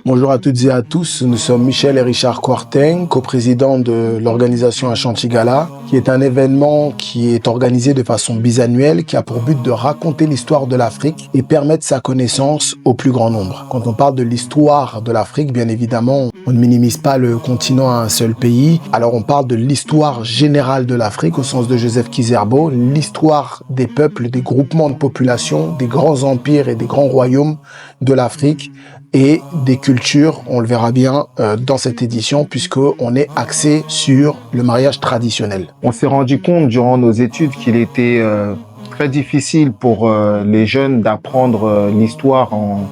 Bonjour à toutes et à tous, nous sommes Michel et Richard Kwarteng, coprésidents de l'organisation Ashanti Gala, qui est un événement qui est organisé de façon bisannuelle, qui a pour but de raconter l'histoire de l'Afrique et permettre sa connaissance au plus grand nombre. Quand on parle de l'histoire de l'Afrique, bien évidemment, on ne minimise pas le continent à un seul pays. Alors on parle de l'histoire générale de l'Afrique au sens de Joseph Kizerbo, l'histoire des peuples, des groupements de population, des grands empires et des grands royaumes de l'Afrique, et des cultures, on le verra bien dans cette édition, puisqu'on est axé sur le mariage traditionnel. On s'est rendu compte durant nos études qu'il était très difficile pour les jeunes d'apprendre l'histoire en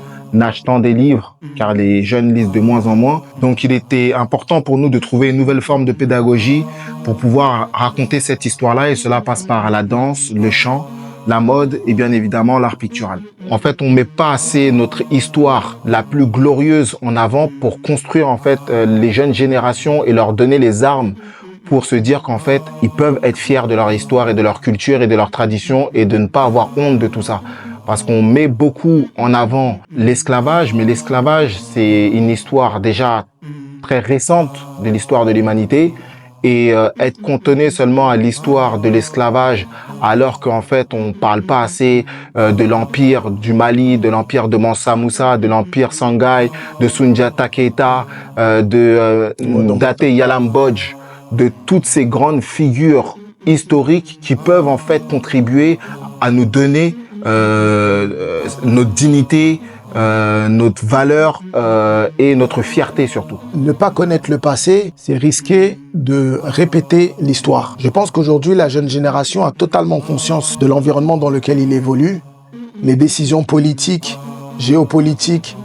achetant des livres, car les jeunes lisent de moins en moins. Donc il était important pour nous de trouver une nouvelle forme de pédagogie pour pouvoir raconter cette histoire-là, et cela passe par la danse, le chant, la mode et bien évidemment l'art pictural. En fait, on met pas assez notre histoire la plus glorieuse en avant pour construire en fait les jeunes générations et leur donner les armes pour se dire qu'en fait, ils peuvent être fiers de leur histoire et de leur culture et de leur tradition et de ne pas avoir honte de tout ça. Parce qu'on met beaucoup en avant l'esclavage, mais l'esclavage, c'est une histoire déjà très récente de l'histoire de l'humanité. Et être cantonné seulement à l'histoire de l'esclavage, alors qu'en fait on parle pas assez de l'empire du Mali, de l'empire de Mansa Moussa, de l'empire Sangai, de Soundiata Keita, d'Ate Yalam Bodj, de toutes ces grandes figures historiques qui peuvent en fait contribuer à nous donner notre dignité, notre valeur et notre fierté surtout. Ne pas connaître le passé, c'est risquer de répéter l'histoire. Je pense qu'aujourd'hui, la jeune génération a totalement conscience de l'environnement dans lequel il évolue. Les décisions politiques, géopolitiques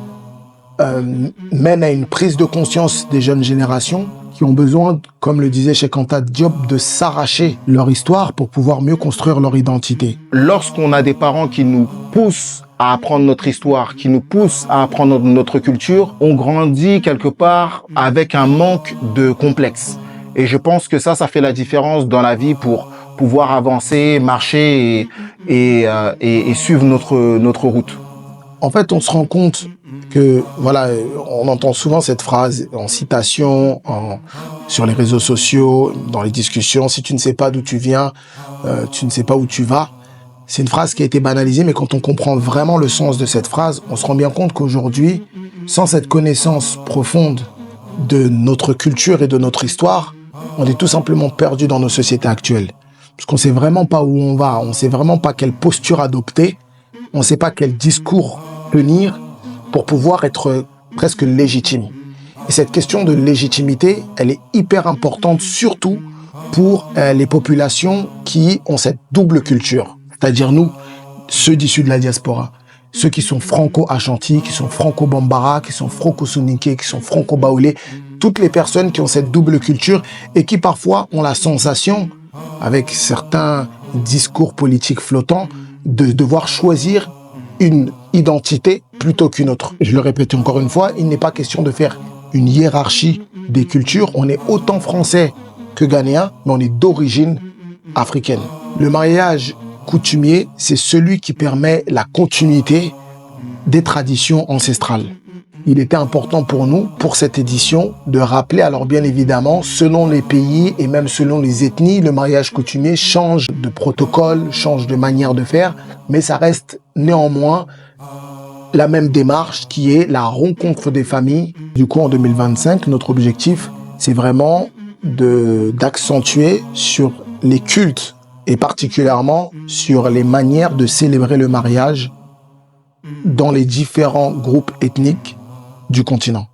mènent à une prise de conscience des jeunes générations qui ont besoin, comme le disait Cheikh Anta Diop, de s'arracher leur histoire pour pouvoir mieux construire leur identité. Lorsqu'on a des parents qui nous poussent à apprendre notre histoire, qui nous poussent à apprendre notre culture, on grandit quelque part avec un manque de complexe. Et je pense que ça fait la différence dans la vie pour pouvoir avancer, marcher et suivre notre route. En fait, on se rend compte que, voilà, on entend souvent cette phrase en citation, sur les réseaux sociaux, dans les discussions, si tu ne sais pas d'où tu viens, tu ne sais pas où tu vas. C'est une phrase qui a été banalisée, mais quand on comprend vraiment le sens de cette phrase, on se rend bien compte qu'aujourd'hui, sans cette connaissance profonde de notre culture et de notre histoire, on est tout simplement perdu dans nos sociétés actuelles. Parce qu'on ne sait vraiment pas où on va, on ne sait vraiment pas quelle posture adopter, on ne sait pas quel discours tenir pour pouvoir être presque légitime. Et cette question de légitimité, elle est hyper importante, surtout pour les populations qui ont cette double culture. C'est-à-dire nous, ceux d'issus de la diaspora, ceux qui sont franco-Ashanti, qui sont franco-bambara, qui sont franco-soninké, qui sont franco-baoulé, toutes les personnes qui ont cette double culture et qui parfois ont la sensation, avec certains discours politiques flottants, de devoir choisir une identité plutôt qu'une autre. Je le répète encore une fois, il n'est pas question de faire une hiérarchie des cultures. On est autant français que ghanéen, mais on est d'origine africaine. Le mariage coutumier, c'est celui qui permet la continuité des traditions ancestrales. Il était important pour nous, pour cette édition, de rappeler, alors bien évidemment, selon les pays et même selon les ethnies, le mariage coutumier change de protocole, change de manière de faire, mais ça reste néanmoins la même démarche qui est la rencontre des familles. Du coup, en 2025, notre objectif, c'est vraiment d'accentuer sur les cultes et particulièrement sur les manières de célébrer le mariage dans les différents groupes ethniques du continent.